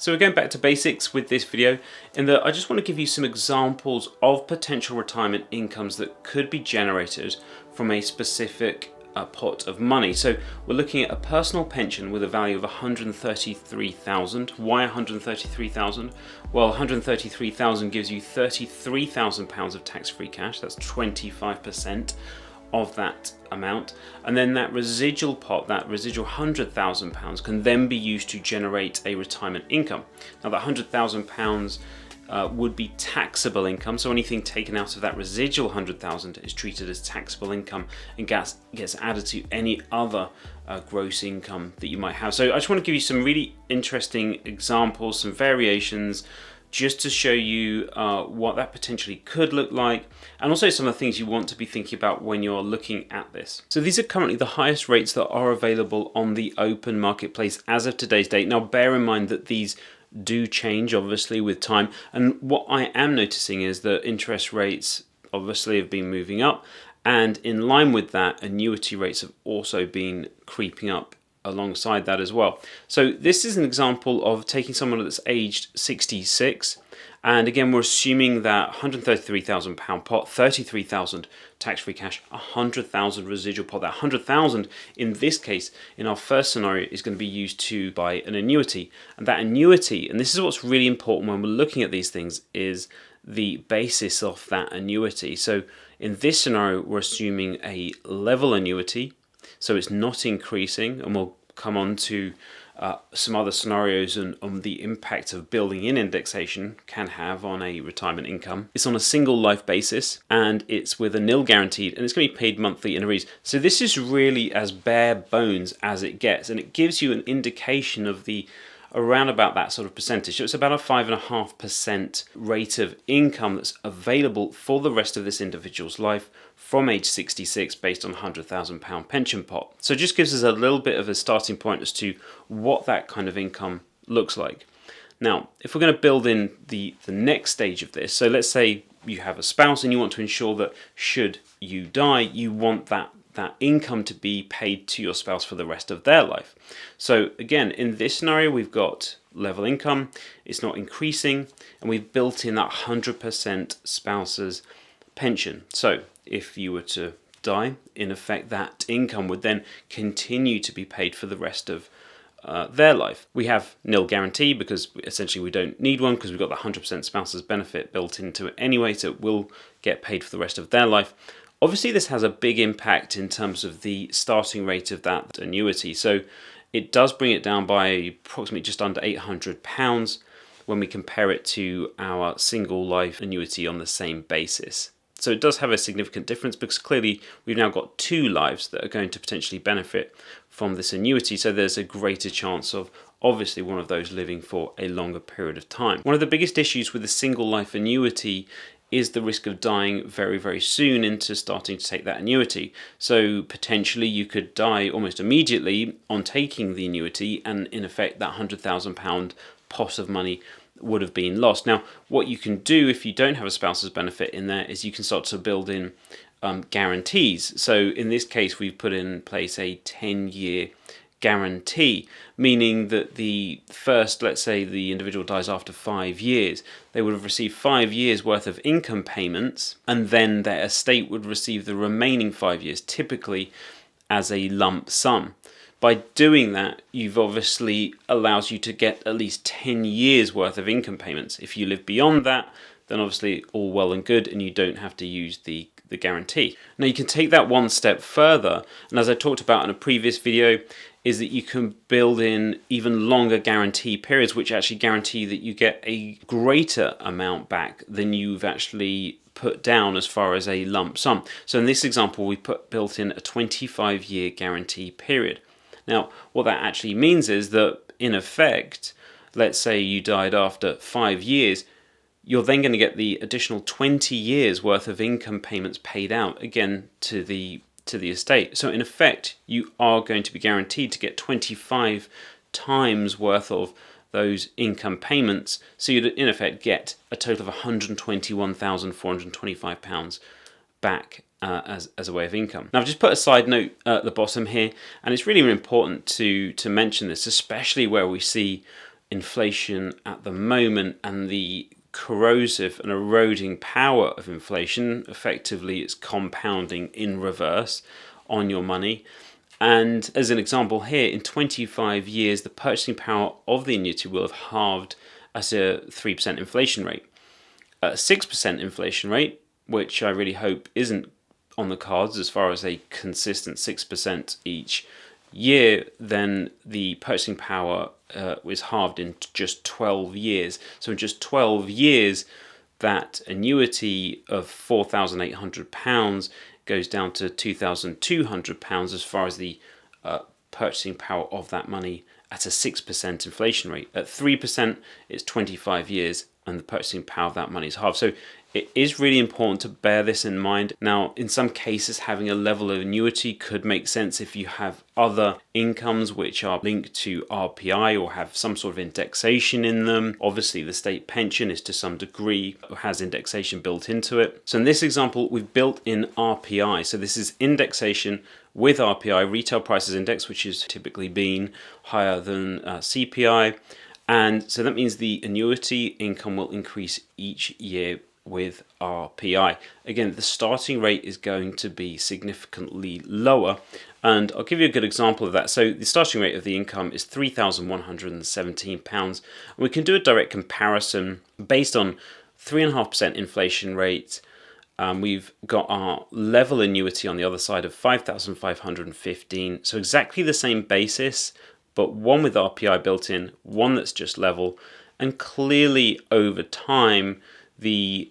So we're going back to basics with this video in that I just want to give you some examples of potential retirement incomes that could be generated from a specific pot of money. So we're looking at a personal pension with a value of 133,000. Why 133,000? Well, 133,000 gives you £33,000 of tax-free cash. That's 25% of that amount, and then that residual pot, that residual £100,000 can then be used to generate a retirement income. Now that £100,000 would be taxable income, so anything taken out of that residual 100,000 is treated as taxable income and gets added to any other gross income that you might have. So I just want to give you some really interesting examples, some variations, just to show you what that potentially could look like, and also some of the things you want to be thinking about when you're looking at this. So these are currently the highest rates that are available on the open marketplace as of today's date. Now bear in mind that these do change obviously with time, and what I am noticing is that interest rates obviously have been moving up, and in line with that, annuity rates have also been creeping up alongside that as well. So this is an example of taking someone that's aged 66, and again we're assuming that £133,000 pot, 33,000 tax-free cash, 100,000 residual pot. That 100,000 in this case, in our first scenario, is going to be used to buy an annuity, and that annuity, and this is what's really important when we're looking at these things, is the basis of that annuity. So in this scenario we're assuming a level annuity, so it's not increasing, and we'll come on to some other scenarios and on the impact of building in indexation can have on a retirement income. It's on a single life basis, and it's with a nil guaranteed, and it's going to be paid monthly in arrears. So this is really as bare bones as it gets, and it gives you an indication of the around about that sort of percentage. So it's about a 5.5% rate of income that's available for the rest of this individual's life from age 66 based on a £100,000 pension pot. So it just gives us a little bit of a starting point as to what that kind of income looks like. Now, if we're going to build in the next stage of this, so let's say you have a spouse and you want to ensure that should you die, you want that income to be paid to your spouse for the rest of their life. So again, in this scenario, we've got level income, it's not increasing, and we've built in that 100% spouse's pension. So if you were to die, in effect, that income would then continue to be paid for the rest of their life. We have nil guarantee because essentially we don't need one, because we've got the 100% spouse's benefit built into it anyway, so it will get paid for the rest of their life. Obviously, this has a big impact in terms of the starting rate of that annuity. So it does bring it down by approximately just under £800 when we compare it to our single life annuity on the same basis. So it does have a significant difference, because clearly we've now got two lives that are going to potentially benefit from this annuity. So there's a greater chance of obviously one of those living for a longer period of time. One of the biggest issues with a single life annuity is the risk of dying very, very soon into starting to take that annuity. So potentially you could die almost immediately on taking the annuity, and in effect that £100,000 pot of money would have been lost. Now, what you can do if you don't have a spouse's benefit in there is you can start to build in guarantees. So in this case, we've put in place a 10-year guarantee, meaning that the first, let's say the individual dies after 5 years, they would have received 5 years worth of income payments, and then their estate would receive the remaining 5 years, typically as a lump sum. By doing that, you've obviously allows you to get at least 10 years worth of income payments. If you live beyond that, then obviously all well and good, and you don't have to use the guarantee. Now you can take that one step further, and as I talked about in a previous video, is that you can build in even longer guarantee periods, which actually guarantee that you get a greater amount back than you've actually put down as far as a lump sum. So in this example, we built in a 25-year guarantee period. Now, what that actually means is that, in effect, let's say you died after 5 years, you're then going to get the additional 20 years worth of income payments paid out, again, to the estate. So in effect, you are going to be guaranteed to get 25 times worth of those income payments. So you'd in effect get a total of £121,425 back as a way of income. Now I've just put a side note at the bottom here, and it's really important to mention this, especially where we see inflation at the moment and the corrosive and eroding power of inflation. Effectively, it's compounding in reverse on your money. And as an example here, in 25 years, the purchasing power of the annuity will have halved at a 3% inflation rate. At a 6% inflation rate, which I really hope isn't on the cards as far as a consistent 6% each year, then the purchasing power was halved in just 12 years. So in just 12 years, that annuity of £4,800 goes down to £2,200 as far as the purchasing power of that money at a 6% inflation rate. At 3%, it's 25 years and the purchasing power of that money is halved. So it is really important to bear this in mind. Now, in some cases, having a level of annuity could make sense if you have other incomes which are linked to RPI or have some sort of indexation in them. Obviously, the state pension is to some degree has indexation built into it. So in this example, we've built in RPI. So this is indexation with RPI, retail prices index, which has typically been higher than CPI. And so that means the annuity income will increase each year with RPI. Again, the starting rate is going to be significantly lower, and I'll give you a good example of that. So the starting rate of the income is £3,117, and we can do a direct comparison based on 3.5% inflation rate. We've got our level annuity on the other side of 5,515, so exactly the same basis, but one with RPI built in, one that's just level, and clearly over time the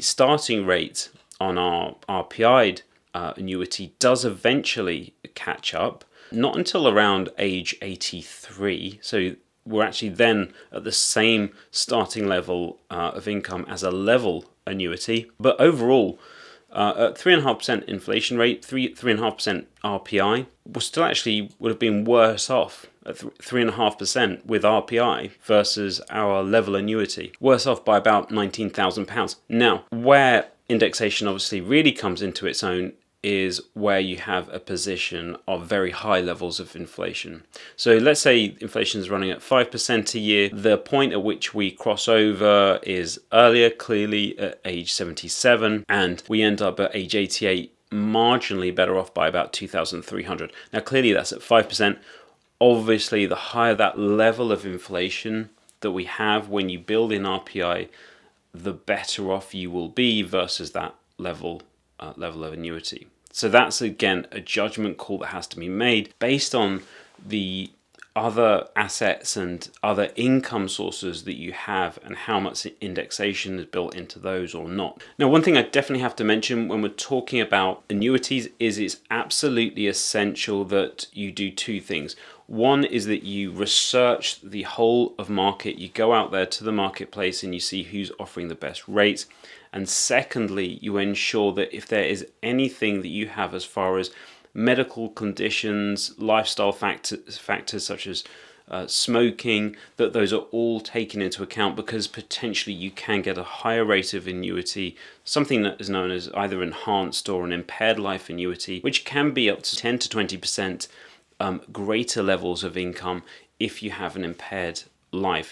starting rate on our RPI'd annuity does eventually catch up, not until around age 83. So we're actually then at the same starting level of income as a level annuity. But overall, at 3.5% inflation rate, 3.5% RPI, we still actually would have been worse off at 3.5% with RPI versus our level annuity, worse off by about £19,000. Now, where indexation obviously really comes into its own is where you have a position of very high levels of inflation. So let's say inflation is running at 5% a year. The point at which we cross over is earlier, clearly at age 77, and we end up at age 88 marginally better off by about 2,300. Now clearly that's at 5%. Obviously the higher that level of inflation that we have when you build in RPI, the better off you will be versus that level of annuity. So that's again a judgment call that has to be made based on the other assets and other income sources that you have and how much indexation is built into those or not. Now, one thing I definitely have to mention when we're talking about annuities is it's absolutely essential that you do two things. One is that you research the whole of market. You go out there to the marketplace and you see who's offering the best rates. And secondly, you ensure that if there is anything that you have as far as medical conditions, lifestyle factors such as smoking, that those are all taken into account, because potentially you can get a higher rate of annuity, something that is known as either enhanced or an impaired life annuity, which can be up to 10 to 20% greater levels of income if you have an impaired life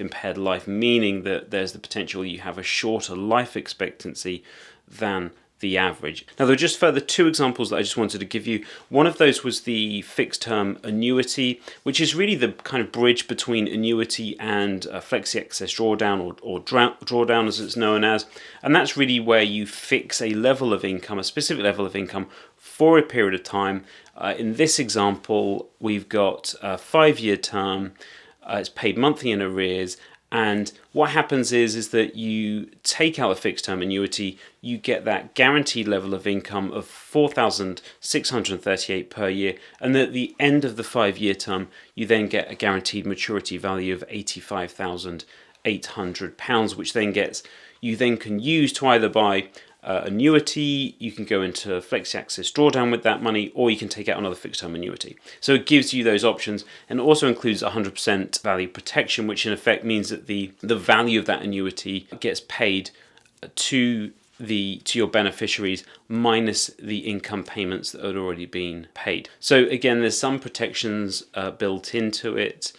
meaning that there's the potential you have a shorter life expectancy than the average. Now, there are just further two examples that I just wanted to give you. One of those was the fixed term annuity, which is really the kind of bridge between annuity and flexi access drawdown or drawdown as it's known as. And that's really where you fix a level of income, a specific level of income for a period of time. In this example, we've got a 5-year term. It's paid monthly in arrears, and what happens is that you take out a fixed term annuity, you get that guaranteed level of income of $4,638 per year, and at the end of the 5-year term, you then get a guaranteed maturity value of £85,800, which you then can use to either buy annuity, you can go into flexi access drawdown with that money, or you can take out another fixed term annuity. So it gives you those options, and also includes 100% value protection, which in effect means that the value of that annuity gets paid to your beneficiaries minus the income payments that had already been paid. So again, there's some protections built into it.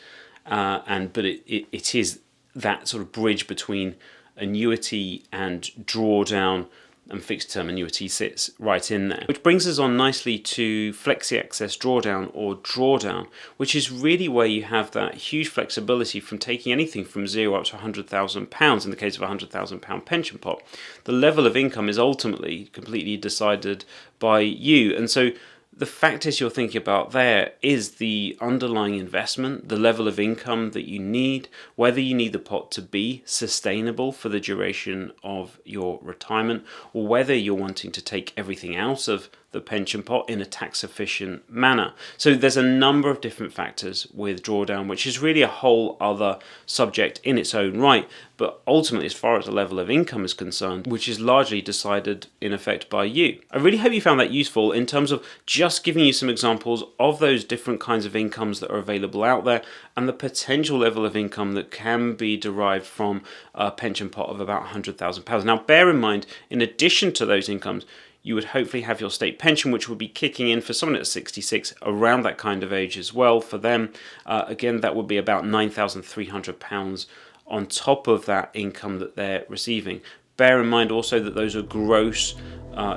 but it is that sort of bridge between annuity and drawdown, and fixed term annuity sits right in there. Which brings us on nicely to flexi access drawdown, or drawdown, which is really where you have that huge flexibility from taking anything from zero up to £100,000 in the case of a £100,000 pension pot. The level of income is ultimately completely decided by you, and so the factors you're thinking about there is the underlying investment, the level of income that you need, whether you need the pot to be sustainable for the duration of your retirement, or whether you're wanting to take everything out of the pension pot in a tax efficient manner. So there's a number of different factors with drawdown, which is really a whole other subject in its own right. But ultimately, as far as the level of income is concerned, which is largely decided in effect by you. I really hope you found that useful in terms of just giving you some examples of those different kinds of incomes that are available out there, and the potential level of income that can be derived from a pension pot of about £100,000. Now, bear in mind, in addition to those incomes, you would hopefully have your state pension, which would be kicking in for someone at 66, around that kind of age as well. For them, again, that would be about £9,300 on top of that income that they're receiving. Bear in mind also that those are gross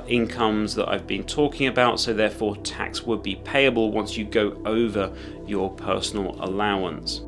incomes that I've been talking about, so therefore tax would be payable once you go over your personal allowance.